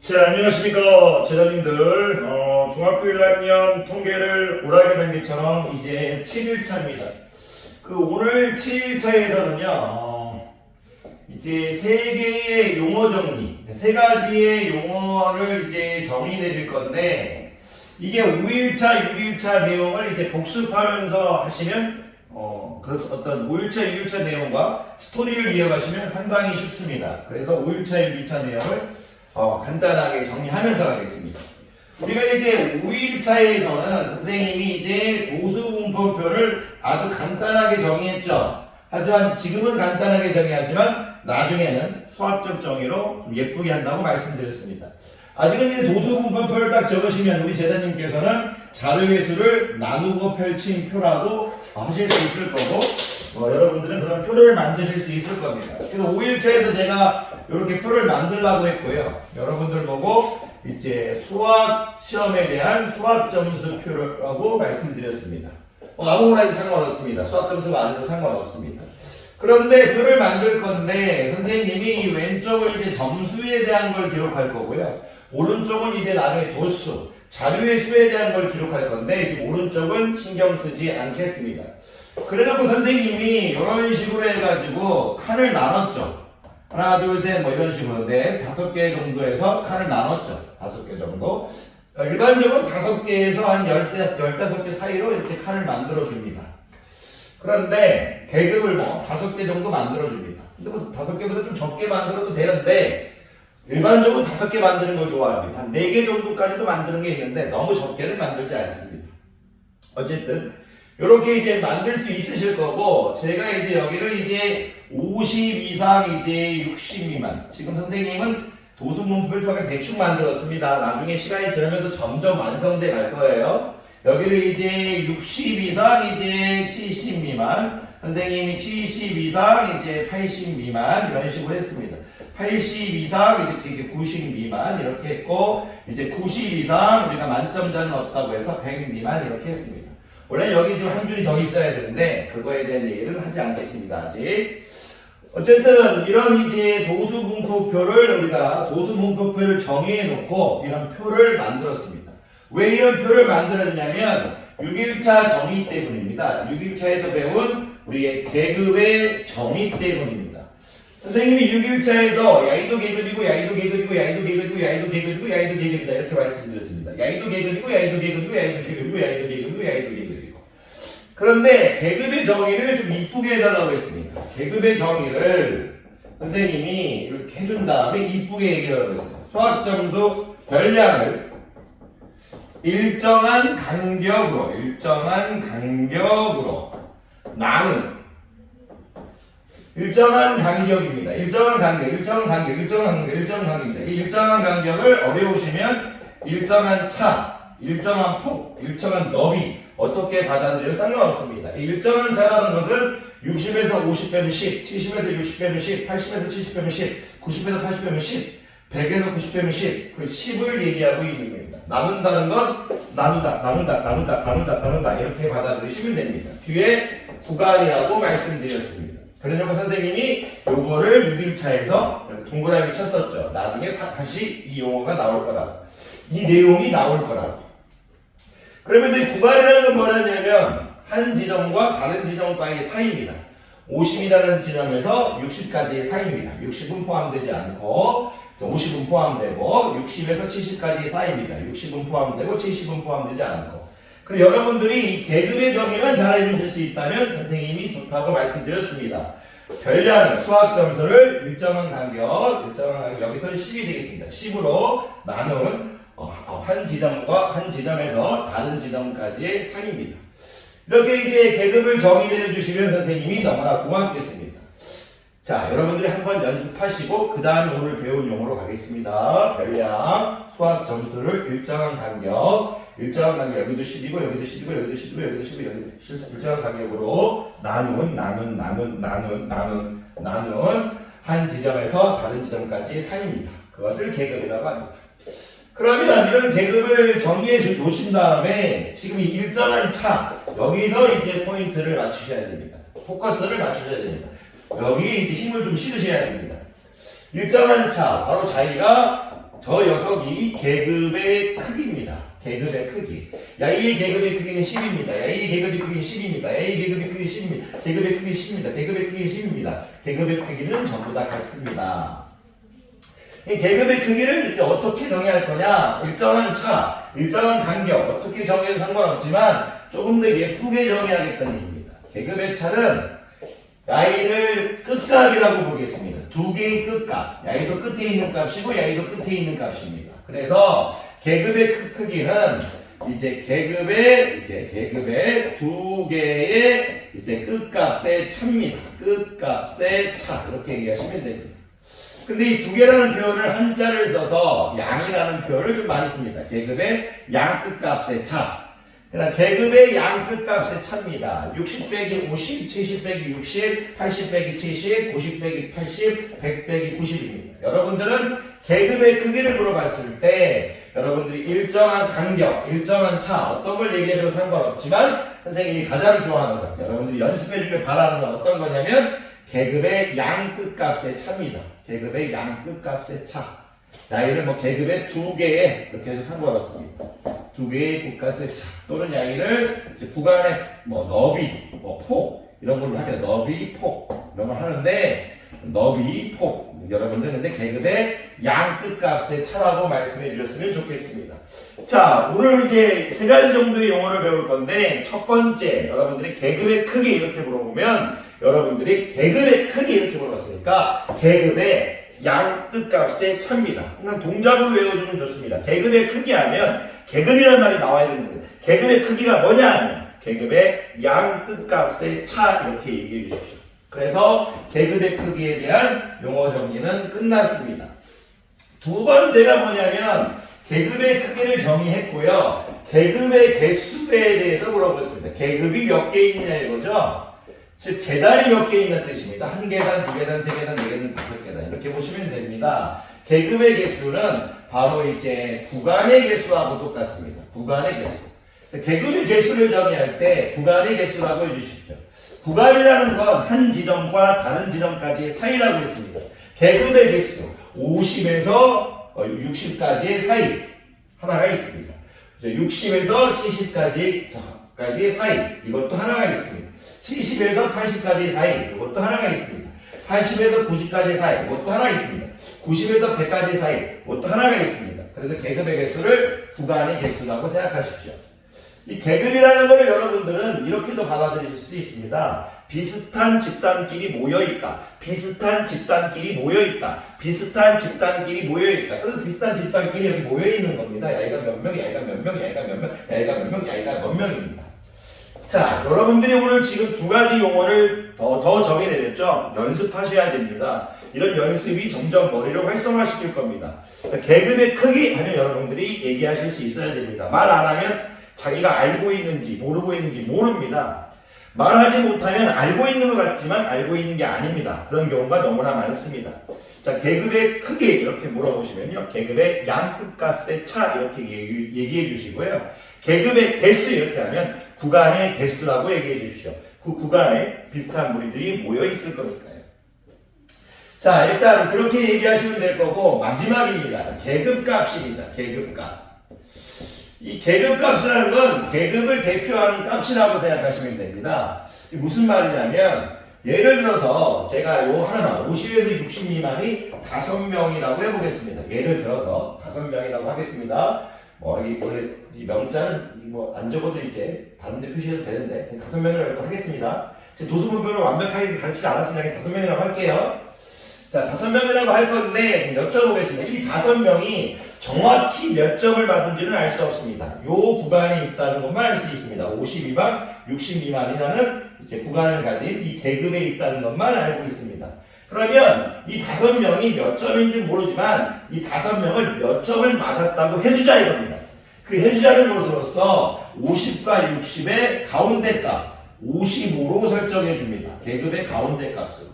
자, 안녕하십니까, 제자님들. 중학교 1학년 통계를 오락의 단계처럼 이제 7일차입니다. 오늘 7일차에서는요, 이제 세 개의 용어 정리, 세 가지의 용어를 이제 정리 내릴 건데, 이게 5일차, 6일차 내용을 이제 복습하면서 하시면, 어떤 5일차, 6일차 내용과 스토리를 이어가시면 상당히 쉽습니다. 그래서 5일차, 6일차 내용을 간단하게 정리하면서 가겠습니다. 우리가 이제 5일차에서는 선생님이 이제 도수분포표를 아주 간단하게 정의했죠. 하지만 지금은 간단하게 정의하지만 나중에는 수학적 정의로 좀 예쁘게 한다고 말씀드렸습니다. 아직은 이제 도수분포표를 딱 적으시면 우리 제자님께서는 자료의 수를 나누고 펼친 표라고 하실 수 있을 거고, 여러분들은 그런 표를 만드실 수 있을 겁니다. 그래서 5일차에서 제가 이렇게 표를 만들라고 했고요. 여러분들 보고 이제 수학 시험에 대한 수학 점수표라고 말씀드렸습니다. 아무거나 해도 상관없습니다. 수학 점수가 아니어도 상관없습니다. 그런데 표를 만들 건데 선생님이 왼쪽을 이제 점수에 대한 걸 기록할 거고요. 오른쪽은 이제 나중에 도수, 자료의 수에 대한 걸 기록할 건데 이제 오른쪽은 신경 쓰지 않겠습니다. 그래놓고 선생님이 이런 식으로 해가지고 칸을 나눴죠. 하나, 둘, 셋, 이런 식으로인데 5개 정도에서 칸을 나눴죠. 5개 정도. 일반적으로 5개에서 한 15개 사이로 이렇게 칸을 만들어줍니다. 그런데 계급을 5개 정도 만들어줍니다. 근데 5개보다 좀 적게 만들어도 되는데 일반적으로 5개 만드는 걸 좋아합니다. 한 4개 정도까지도 만드는 게 있는데 너무 적게는 만들지 않습니다. 어쨌든 이렇게 이제 만들 수 있으실 거고, 제가 이제 여기를 이제 50 이상 이제 60 미만. 지금 선생님은 도수분포표를 대충 만들었습니다. 나중에 시간이 지나면서 점점 완성돼 갈 거예요. 여기를 이제 60 이상 이제 70 미만. 선생님이 70 이상 이제 80 미만 이런 식으로 했습니다. 80 이상 이제 90 미만 이렇게 했고, 이제 90 이상 우리가 만점자는 없다고 해서 100 미만 이렇게 했습니다. 원래 여기 지금 한 줄이 더 있어야 되는데 그거에 대한 얘기를 하지 않겠습니다. 아직. 어쨌든 이런 이제 도수분포표를 우리가 도수분포표를 정의해 놓고 이런 표를 만들었습니다. 왜 이런 표를 만들었냐면 6일차 정의 때문입니다. 6일차에서 배운 우리의 계급의 정의 때문입니다. 선생님이 6일차에서 야이도 계급이고 야이도 계급이고 야이도 계급이고 야이도 계급이고 야이도 계급이다 이렇게 말씀드렸습니다. 야이도 계급이고 야이도 계급이고 야이도 계급이고 야이도 계급이고 야이도 계급이고. 그런데 계급의 정의를 좀 이쁘게 해달라고 했습니다. 계급의 정의를 선생님이 이렇게 해준 다음에 이쁘게 얘기하라고 했습니다. 수학점수 별량을 일정한 간격으로 나눈 일정한 간격입니다. 일정한 간격입니다. 이 일정한 간격을 어려우시면 일정한 차, 일정한 폭, 일정한 너비 어떻게 받아들여도 상관없습니다. 이 일정한 차라는 것은 60에서 50 빼면 10, 70에서 60 빼면 10, 80에서 70 빼면 10, 90에서 80 빼면 10, 100에서 90 빼면 10, 그 10을 얘기하고 있는 겁니다. 나눈다는 건 나눈다 이렇게 받아들이시면 됩니다. 뒤에 구간이라고 말씀드렸습니다. 그러려고 선생님이 요거를 6일차에서 동그라미 쳤었죠. 나중에 다시 이 용어가 나올 거라고. 이 내용이 나올 거라고. 그러면서 이 구간이라는 건 뭐냐면 한 지점과 다른 지점과의 사이입니다. 50이라는 지점에서 60까지의 사이입니다. 60은 포함되지 않고 50은 포함되고 60에서 70까지의 사이입니다. 60은 포함되고 70은 포함되지 않고. 그리고 여러분들이 이 계급의 정의만 잘 해주실 수 있다면 선생님이 좋다고 말씀드렸습니다. 별량 수학 점수를 일정한 간격 여기서는 10이 되겠습니다. 10으로 나눈 한 지점에서 다른 지점까지의 사이입니다. 이렇게 이제 계급을 정의해 주시면 선생님이 너무나 고맙겠습니다. 자, 여러분들이 한번 연습하시고 그 다음 오늘 배운 용어로 가겠습니다. 별량 수학 점수를 일정한 간격 여기도 10이고 여기도 10이고 여기도 10이고 여기도 10이고 여기도 일정한 간격으로 나눈 한 지점에서 다른 지점까지의 사이입니다. 그것을 계급이라고 합니다. 그러면 이런 계급을 정리해 놓으신 다음에 지금 이 일정한 차 여기서 이제 포인트를 맞추셔야 됩니다. 포커스를 맞추셔야 됩니다. 여기 이제 힘을 좀 실으셔야 됩니다. 일정한 차 바로 자기가 저 녀석이 계급의 크기입니다. 계급의 크기. 야, 이 계급의 크기는 10입니다. 야, 이 계급의 크기는 10입니다. 야, 이 계급의 크기는 10입니다. 계급의 크기는 10입니다. 계급의 크기는 10입니다. 계급의 크기는 전부 다 같습니다. 이 계급의 크기를 이제 어떻게 정의할 거냐? 일정한 차, 일정한 간격, 어떻게 정의해도 상관없지만 조금 더 예쁘게 정의하겠다는 얘기입니다. 계급의 차는 야이를 끝값이라고 보겠습니다. 두 개의 끝값. 야이도 끝에 있는 값이고 야이도 끝에 있는 값입니다. 그래서 계급의 크기는 이제 계급의 두 개의 이제 끝값의 차입니다. 끝값의 차. 이렇게 얘기하시면 됩니다. 근데 이 두 개라는 표현을 한자를 써서 양이라는 표현을 좀 많이 씁니다. 계급의 양 끝값의 차. 그러니까 계급의 양 끝값의 차입니다. 60 빼기 50, 70 빼기 60, 80 빼기 70, 90 빼기 80, 100 빼기 90입니다. 여러분들은 계급의 크기를 물어봤을 때 여러분들이 일정한 간격, 일정한 차 어떤 걸 얘기해줘도 상관없지만 선생님이 가장 좋아하는 것, 여러분들이 연습해주길 바라는 건 어떤 거냐면 계급의 양 끝값의 차입니다. 계급의 양 끝값의 차. 야이를 뭐 계급의 두 개의 이렇게 해도 상관없습니다. 두 개의 끝값의 차 또는 야이를 이제 구간의 뭐 너비, 뭐 폭 이런 걸로 하면 너비, 폭 이런 걸 하는데 너비, 폭 여러분들 근데 계급의 양 끝값의 차라고 말씀해 주셨으면 좋겠습니다. 자, 오늘 이제 세 가지 정도의 용어를 배울 건데 첫 번째 여러분들이 계급의 크기 이렇게 물어보면 여러분들이 계급의 크기 이렇게 물어봤으니까 계급의 양 끝값의 차입니다. 그냥 동작으로 외워주면 좋습니다. 계급의 크기 하면 계급이라는 말이 나와야 되는 거예요. 계급의 크기가 뭐냐 하면 계급의 양 끝값의 차 이렇게 얘기해 주십시오. 그래서 계급의 크기에 대한 용어 정리는 끝났습니다. 두 번째가 뭐냐면 계급의 크기를 정의했고요. 계급의 개수에 대해서 물어봤습니다. 계급이 몇 개 있느냐 이거죠. 즉 계단이 몇 개 있는 뜻입니다. 한 계단, 두 계단, 세 계단, 네 계단, 다섯 계단 이렇게 보시면 됩니다. 계급의 개수는 바로 이제 구간의 개수하고 똑같습니다. 구간의 개수. 계급의 개수를 정의할 때 구간의 개수라고 해주십시오. 구간이라는 건 한 지점과 다른 지점까지의 사이라고 했습니다. 계급의 개수 50에서 60까지의 사이 하나가 있습니다. 60에서 70까지의 사이 이것도 하나가 있습니다. 70에서 80까지의 사이 이것도 하나가 있습니다. 80에서 90까지의 사이 이것도 하나 있습니다. 90에서 100까지의 사이 이것도 하나가 있습니다. 그래서 계급의 개수를 구간의 개수라고 생각하십시오. 이 계급이라는 것을 여러분들은 이렇게도 받아들이실 수 있습니다. 비슷한 집단끼리 모여있다. 비슷한 집단끼리 모여있다. 비슷한 집단끼리 모여있다. 그래서 비슷한 집단끼리 여기 모여있는 겁니다. 야이가 몇 명, 야이가 몇 명, 야이가 몇 명, 야이가 몇 명, 야이가 몇 명입니다. 자, 여러분들이 오늘 지금 두 가지 용어를 더 정의내렸죠? 연습하셔야 됩니다. 이런 연습이 점점 머리를 활성화시킬 겁니다. 계급의 크기 하면 여러분들이 얘기하실 수 있어야 됩니다. 말 안 하면 자기가 알고 있는지 모르고 있는지 모릅니다. 말하지 못하면 알고 있는 것 같지만 알고 있는 게 아닙니다. 그런 경우가 너무나 많습니다. 자, 계급의 크기 이렇게 물어보시면요. 계급의 양 끝값의 차 이렇게 얘기해 주시고요. 계급의 개수 이렇게 하면 구간의 개수라고 얘기해 주십시오. 그 구간에 비슷한 무리들이 모여 있을 거니까요. 자, 일단 그렇게 얘기하시면 될 거고 마지막입니다. 계급값입니다. 계급값. 이 계급값이라는 건 계급을 대표하는 값이라고 생각하시면 됩니다. 무슨 말이냐면 예를 들어서 제가 요 하나만 50에서 60 미만이 5명이라고 해보겠습니다. 예를 들어서 5명이라고 하겠습니다. 이 원래 이 명자는 뭐 안 적어도 이제 다른 데 표시해도 되는데 5명이라고 하겠습니다. 제 도수분표를 완벽하게 가르치지 않았으니까 5명이라고 할게요. 자, 5명이라고 할 건데 여쭤보겠습니다. 이 5명이 정확히 몇 점을 받은지는 알 수 없습니다. 요 구간에 있다는 것만 알 수 있습니다. 50 미만, 60 미만이라는 이제 구간을 가진 이 계급에 있다는 것만 알고 있습니다. 그러면 이 5명이 몇 점인지 모르지만 이 5명을 몇 점을 맞았다고 해주자 이겁니다. 그 해주자를 것으로써 50과 60의 가운데 값 55로 설정해 줍니다. 계급의 가운데 값으로.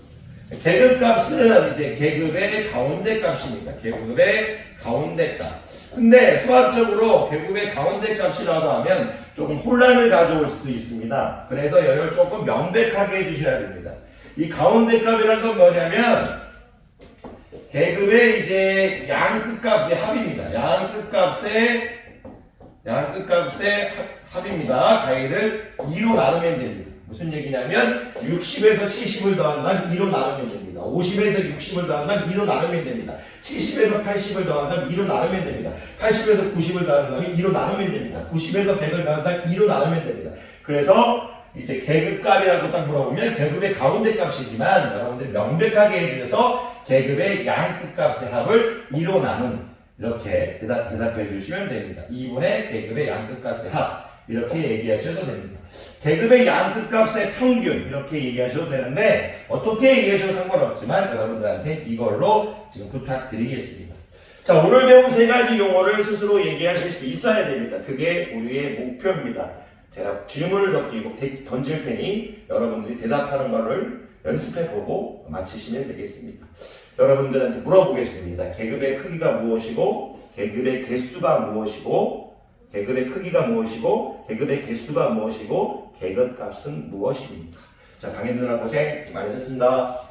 계급값은 이제 계급의 가운데 값입니다. 계급의 가운데 값. 근데 수학적으로 계급의 가운데 값이라고 하면 조금 혼란을 가져올 수도 있습니다. 그래서 이걸 조금 명백하게 해주셔야 됩니다. 이 가운데 값이란 건 뭐냐면 계급의 이제 양끝값의 합입니다. 양끝값의 합입니다. 가위를 2로 나누면 됩니다. 무슨 얘기냐면 60에서 70을 더한다면 2로 나누면 됩니다. 50에서 60을 더한다면 2로 나누면 됩니다. 70에서 80을 더한다면 2로 나누면 됩니다. 80에서 90을 더한다면 2로 나누면 됩니다. 90에서 100을 더한다면 2로 나누면 됩니다. 그래서 이제 계급값이라고 딱 물어보면 계급의 가운데 값이지만 여러분들이 명백하게 해주셔서 계급의 양끝값의 합을 2로 나눈 이렇게 대답해 주시면 됩니다. 2분의 계급의 양끝값의 합 이렇게 얘기하셔도 됩니다. 계급의 양끝값의 평균 이렇게 얘기하셔도 되는데 어떻게 얘기하셔도 상관없지만 여러분들한테 이걸로 지금 부탁드리겠습니다. 자, 오늘 배운 세 가지 용어를 스스로 얘기하실 수 있어야 됩니다. 그게 우리의 목표입니다. 제가 질문을 던질 테니 여러분들이 대답하는 거를 연습해보고 맞히시면 되겠습니다. 여러분들한테 물어보겠습니다. 계급의 크기가 무엇이고 계급의 개수가 무엇이고 계급의 크기가 무엇이고 계급의 개수가 무엇이고 계급값은 무엇입니까? 자, 강의들아 고생 많으셨습니다.